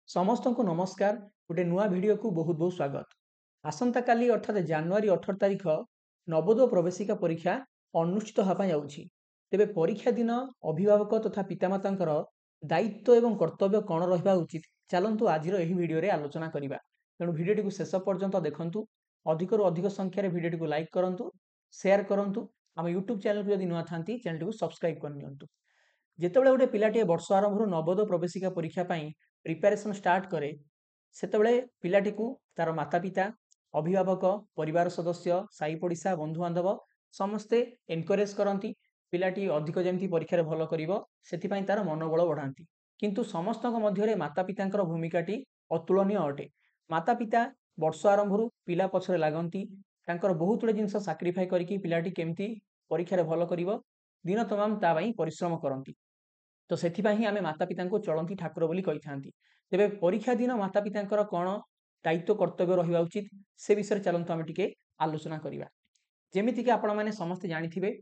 समस्त को नमस्कार। गोटे नुआ भिडियो को बहुत बहुत स्वागत। आसंता काली अर्थात जनवरी 18 तारिख नवोदय प्रवेशिका परीक्षा अनुष्ठित होगा जाउछि। तेबे परीक्षा दिन अभिभावक तथा पितामाता दायित्व एवं कर्तव्य कौन रहा उचित चलतु आज भिडियो रे आलोचना करवा। तेणु भिडियो को शेष पर्यंत देखंतु। अधिक अधिक संख्यार भिडियो को लाइक करंतु, शेयर करंतु। आम यूट्यूब चैनल को यदि नुआ थांती चैनल को सब्सक्राइब कर नियंतु। जेतेबेले गोटे पिलाटी वर्ष आरंभ नवोदय प्रवेशिका परीक्षा प्रिपेरेसन स्टार्ट करे सेतेबेले पिलाटी को तार माता पिता, अभिभावक, परिवार सदस्य, साई पड़िशा, बंधु बांधव समस्ते एनकरेज करती पिलाटी अधिक जमी परीक्षा भल कर तार मनोबल बढ़ाती। किंतु समस्त मध्य माता पिता भूमिकाटी अतुलनीय अटे। माता पिता वर्ष आरंभ पिला पछरे लागती, बहुत गुड़े जिनस साक्रिफाई करके पिलाटी केमती परीक्षा भल कर दिन तमाम ताई परिश्रम करती। तो से आम माता पिता चलती ठाकुर बोली कही था। तेरे परीक्षा दिन माता पिता कौन दायित्व कर्तव्य रहा उचित से विषय चलते आम टे आलोचना करवा। जमीक आपण मैंने समस्ते जानी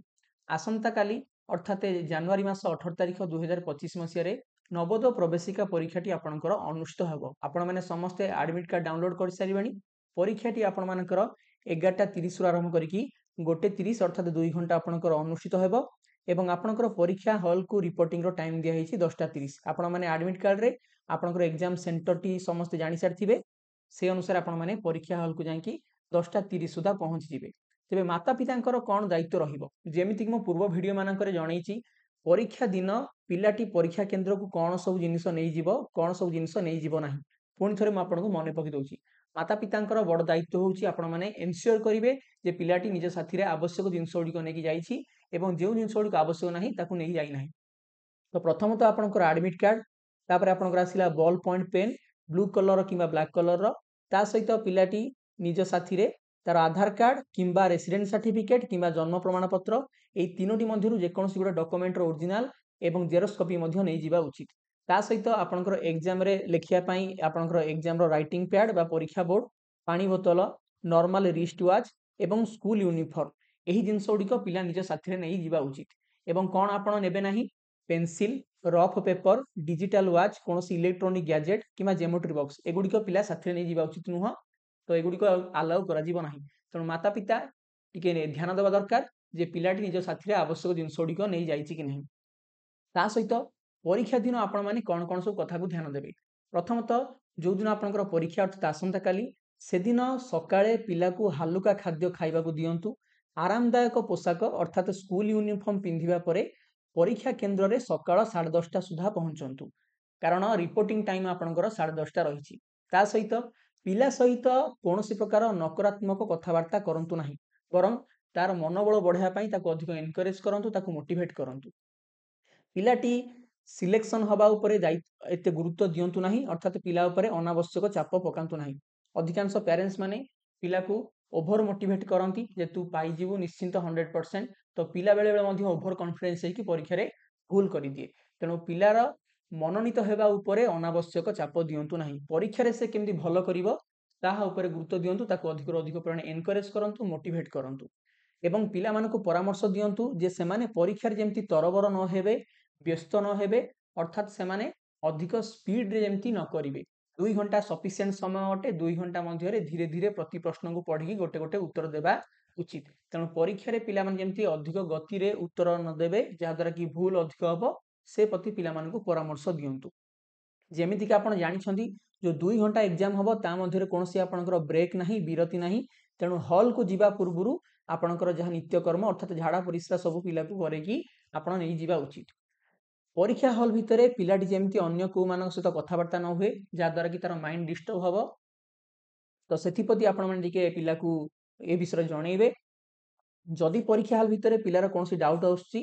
आसंता काली अर्थात जनवरी मास 18 तारिख 2025 मसीह नवोदय प्रवेशिका परीक्षाटी आपणकर अनुष्ठित होब। आपण मैंने समस्ते एडमिट कार्ड डाउनलोड कर सारे। परीक्षाटी आपण मानकर 11:30 आरंभ करके 1:30 अर्थात 2 घंटा आपणकर अनुष्ठित होब एवं आपणकर परीक्षा हॉल को रिपोर्टिंग रो टाइम दिया है 10:30। आपण मैंने एडमिट कार्ड रे आपणकर एग्जाम सेंटर टी समस्ते जानी सारी से अनुसार आपण मैंने परीक्षा हॉल को जाकि 10:30 सुधा पहुंची जिवे। तेबे माता पिता कौन दायित्व रहिबो जेमितिक मो पूर्व वीडियो मानकर जनईची परीक्षा दिन पिलाटी परीक्षा केन्द्र को कौन सब जिनिस नहीं जीवो, कौन सब जिनिस नहीं जीवो नाही। पुणी थरे मु आपनको मने पकि दउची माता पिता बड़ दायित्व होउची आपण माने एनश्योर करिवे जे पिलाटी निज साथी रे आवश्यक जिनिस गुड़िक नेकी जाईची एवं जो जिनिस गुड़िक आवश्यक नाही ताकू नहीं जाई नाही। तो प्रथमतः आपणकर एडमिट कार्ड, तापर आपणकर आसिला ball point pen blue colour किंबा ब्लैक कलर रो, ता सहित पिलाटी निज साथी रे तार आधार कार्ड किंबा रेसिडेंट सर्टिफिकेट किंबा जन्म प्रमाण पत्र ए तीनोटी मध्यरु जेकोसी गोटे डॉक्यूमेंट रो ओरिजिनल एवं जेरक्स कॉपी मध्य नहीं जीवा उचित। ता सहित आपणकर एग्जाम रे लेखिया पई आपणकर एग्जाम रो राइटिंग पैड बा परीक्षा बोर्ड, पानी बोतल, नॉर्मल रिस्ट वॉच एवं स्कूल यूनिफॉर्म एही जिंस गुड़िक पिला निज साथी रे नहीं जीवा उचित। एवं कौन आपण नेबे नाही pencil, rough paper, digital watch, कौन इलेक्ट्रोनिक गैजेट किंबा जेमेट्री बॉक्स एगुड़िक पिला साथी नहीं जीवा उचित नुह। तो एगुड़िक आलाउ करा जीवो नाही। तेणु माता पिता टिके ध्यान देवा दरकार जे पिलाटी निज साथी आवश्यक जिनिस गुड़िक नहीं जाइछि कि नहीं। ता सहित परीक्षा दिन आपण माने कौन कौन सब कथा को ध्यान देबे। प्रथमतः जो दिन आपनकर परीक्षा अर्थात आसंता काली से दिन सकाळे पिला को हालुका खाद्य खाइबा को दियंतु। आरामदायक पोशाक अर्थात स्कूल यूनिफॉर्म पिंधिबा परे परीक्षा केन्द्र रे सकाळ 10:30 सुधा पहुंचंतु, कारण रिपोर्टिंग टाइम आपनकर 10:30 रहिछि। ता सहित पिला सहित कौनसी प्रकार नकारात्मक कथबार्ता करंतु नाही, बरं तार मनोबल बढ़ाया पई ताको अधिक एनकरेज करंतु, ताको मोटिवेट करंतु। पिलाटी सिलेक्शन हवा उपरे एते गुरुत्व दियंतु नाही, अर्थात पिला उपरे अनावश्यक चाप पकांतु नाही। अधिकांश पेरेंट्स माने पिला को ओभर मोटिवेट करंती जे तू पाई जीवु निश्चिंत 100%। तो पिला बेले बेले मध्य ओभर कॉन्फिडेंस है कि परीक्षा रे भूल करि दिए। तेणु पिलार मनोनीत हेबा उपरे अनावश्यक चाप दियंतु नाही। परीक्षा रे से केमती भलो करिवो ताहा उपरे गुरुत्व दियंतु, ताको अधिक अधिक परिमाण एनकरेज करंतु, मोटिवेट करंतु एवं पिला मानको परामर्श दियंतु जे सेमाने परीक्षा रे जेमती तरबर न हेबे, व्यस्त न हेबे, अर्थात सेमाने अधिक स्पीड रे जेमती न करिवे। 2 घंटा सफिशिएंट समय अटे। 2 घंटा मध्य धीरे धीरे प्रति प्रश्न को पढ़ी गोटे गोटे उत्तर देवा उचित। तेणु परीक्षा रे पिला माने जेमती अधिक गति रे उत्तर न देबे जहा द्वारा कि भूल अधिक हबो, से प्रति पिला मानको परामर्श दियंतु। जेमितिक आपण जानिछंती जो 2 घंटा एग्जाम हबो ता मध्य कोनोसी आपनकर ब्रेक नाही, विरति नाही। तेणु हॉल को जीवा पूर्वरु आपनकर जहा नित्यकर्म अर्थात झाड़ा परिश्रा सब पिला को करे कि आपण नै जीवा उचित। परीक्षा हॉल भितरे पिलाटी जेमती अन्य को मानक सहित कथबार्ता न हुए जहा द्वारा कि तार माइंड डिस्टर्ब हबो। तो सेथिपति आपण माने टिके पिला को ए विषय जणैबे। जदि परीक्षा हॉल भितरे पिलार कोनोसी डाउट आउछि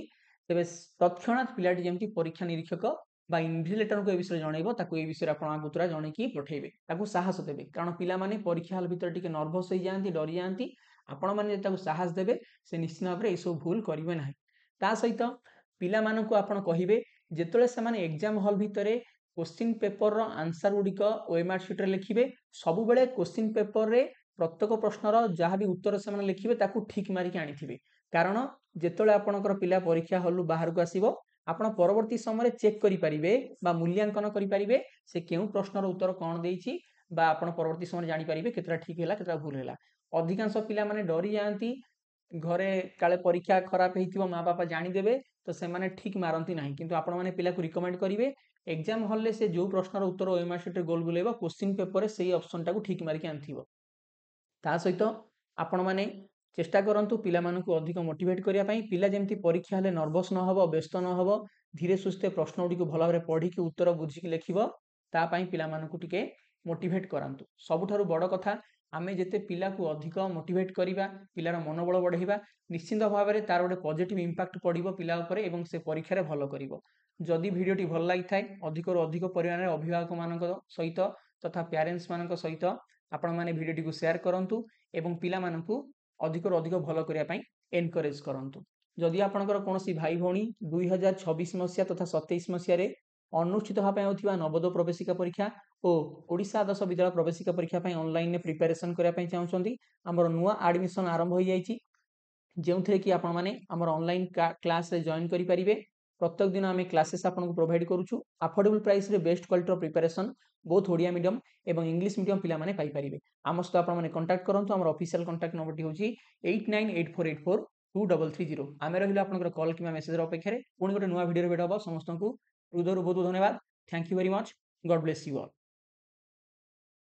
तेबे तत्क्षणात पिलाटी जेमती परीक्षा निरीक्षक बा इन्विजिलेटर को ए विषय जणैबो, ताको ए विषय आपण आगुतरा जणै कि पठेबे, ताको साहस देबे। कारण पिला माने परीक्षा हॉल भितरे टिके नर्वस होई जांती, डरी जांती। आपण माने ताको साहस देबे से निश्चित भाबरे ए सब भूल करिवे नाही। ता सहित पिला मानकु आपण कहिबे जेतले से माने एग्जाम हॉल भितरे क्वेश्चन पेपर रो आंसर गुड़िक ओएमआर शीट रे लिखिबे। सब बेले क्वेश्चन पेपर रे प्रत्येक प्रश्नर जहाँ भी उत्तर से लिखिबे ताकू ठीक मारिक आनिथिबे। कारण जेतले आपणकर पिला परीक्षा हॉल बाहर को आसीबो ଆପଣ ପରବର୍ତ୍ତୀ ସମୟରେ ଚେକ୍ କରିପାରିବେ ବା ମୂଲ୍ୟାଙ୍କନ କରିପାରିବେ ସେ କେଉଁ ପ୍ରଶ୍ନର ଉତ୍ତର କ'ଣ ଦେଇଛି ବା ଆପଣ ପରବର୍ତ୍ତୀ ସମୟରେ ଜାଣିପାରିବେ କେତେଟା ଠିକ୍ ହେଲା କେତେଟା ଭୁଲ ହେଲା। ଅଧିକାଂଶ ପିଲାମାନେ ଡରି ଯାଆନ୍ତି ଘରେ କାଳେ ପରୀକ୍ଷା ଖରାପ ହେଇଥିବ ମା ବାପା ଜାଣିଦେବେ ତ ସେମାନେ ଠିକ୍ ମାରନ୍ତି ନାହିଁ, କିନ୍ତୁ ଆପଣମାନେ ପିଲାକୁ ରିକମେଣ୍ଡ କରିବେ ଏକ୍ଜାମ ହଲ୍ରେ ସେ ଯେଉଁ ପ୍ରଶ୍ନର ଉତ୍ତର OMR ସିଟ୍ରେ ଗୋଲ ବୁଲେଇବ କୋଶ୍ଚିନ୍ ପେପରରେ ସେଇ ଅପସନ୍ଟାକୁ ଠିକ୍ ମାରିକି ଆଣିଥିବ। ତା ସହିତ ଆପଣମାନେ ଚେଷ୍ଟା କରନ୍ତୁ ପିଲାମାନଙ୍କୁ ଅଧିକ ମୋଟିଭେଟ୍ କରିବା ପାଇଁ, ପିଲା ଯେମିତି ପରୀକ୍ଷା ହେଲେ ନର୍ଭସ୍ ନ ହେବ, ବ୍ୟସ୍ତ ନ ହେବ, ଧୀରେ ସୁସ୍ଥେ ପ୍ରଶ୍ନଗୁଡ଼ିକୁ ଭଲ ଭାବରେ ପଢ଼ିକି ଉତ୍ତର ବୁଝିକି ଲେଖିବ, ତା ପାଇଁ ପିଲାମାନଙ୍କୁ ଟିକେ ମୋଟିଭେଟ୍ କରାନ୍ତୁ। ସବୁଠାରୁ ବଡ଼ କଥା ଆମେ ଯେତେ ପିଲାକୁ ଅଧିକ ମୋଟିଭେଟ୍ କରିବା, ପିଲାର ମନୋବଳ ବଢ଼େଇବା, ନିଶ୍ଚିନ୍ତ ଭାବରେ ତାର ଗୋଟେ ପଜିଟିଭ୍ ଇମ୍ପାକ୍ଟ ପଡ଼ିବ ପିଲା ଉପରେ ଏବଂ ସେ ପରୀକ୍ଷାରେ ଭଲ କରିବ। ଯଦି ଭିଡ଼ିଓଟି ଭଲ ଲାଗିଥାଏ ଅଧିକରୁ ଅଧିକ ପରିମାଣରେ ଅଭିଭାବକମାନଙ୍କ ସହିତ ତଥା ପ୍ୟାରେଣ୍ଟସ୍ ମାନଙ୍କ ସହିତ ଆପଣମାନେ ଭିଡ଼ିଓଟିକୁ ସେୟାର କରନ୍ତୁ ଏବଂ ପିଲାମାନଙ୍କୁ ଅଧିକରୁ ଅଧିକ ଭଲ କରିବା ପାଇଁ ଏନକରେଜ୍ କରନ୍ତୁ। ଯଦି ଆପଣଙ୍କର କୌଣସି ଭାଇ ଭଉଣୀ 2026 ମସିହା ତଥା 27 ମସିହାରେ ଅନୁଷ୍ଠିତ ହେବା ପାଇଁ ହେଉଥିବା ନବୋଦୟ ପ୍ରବେଶିକା ପରୀକ୍ଷା ଓ ଓଡ଼ିଶା ଆଦର୍ଶ ବିଦ୍ୟାଳୟ ପ୍ରବେଶିକା ପରୀକ୍ଷା ପାଇଁ ଅନଲାଇନରେ ପ୍ରିପାରେସନ୍ କରିବା ପାଇଁ ଚାହୁଁଛନ୍ତି, ଆମର ନୂଆ ଆଡମିସନ୍ ଆରମ୍ଭ ହୋଇଯାଇଛି ଯେଉଁଥିରେ କି ଆପଣମାନେ ଆମର ଅନଲାଇନ୍ କ୍ଲାସରେ ଜଏନ୍ କରିପାରିବେ। ପ୍ରତ୍ୟେକ ଦିନ ଆମେ କ୍ଲାसेସ୍ ଆପଣଙ୍କୁ ପ୍ରୋଭାଇଡ଼ କରୁଛୁ ଆଫୋର୍ଡେବଲ୍ ପ୍ରାଇସରେ ବେଷ୍ଟ କ୍ୱାଲିଟିର ପ୍ରିପାରେସନ୍ ବୋଥ୍ ଓଡ଼ିଆ ମିଡ଼ିୟମ୍ ଏବଂ ଇଂଲିଶ ମିଡ଼ିୟମ୍ ପିଲାମାନେ ପାଇପାରିବେ। ଆମ ସହିତ ଆପଣମାନେ କଣ୍ଟାକ୍ଟ କରନ୍ତୁ। ଆମର ଅଫିସିଆଲ୍ କଣ୍ଟାକ୍ଟ ନମ୍ବରଟି ହେଉଛି 8984842330। ଆମେ ରହିଲୁ ଆପଣଙ୍କର କଲ୍ କିମ୍ବା ମେସେଜର ଅପେକ୍ଷାରେ। ପୁଣି ଗୋଟେ ନୂଆ ଭିଡ଼ିଓରେ ଭେଟ ହେବ। ସମସ୍ତଙ୍କୁ ହୃଦୟରୁ ବହୁତ ଧନ୍ୟବାଦ। Thank you very much. God bless you all.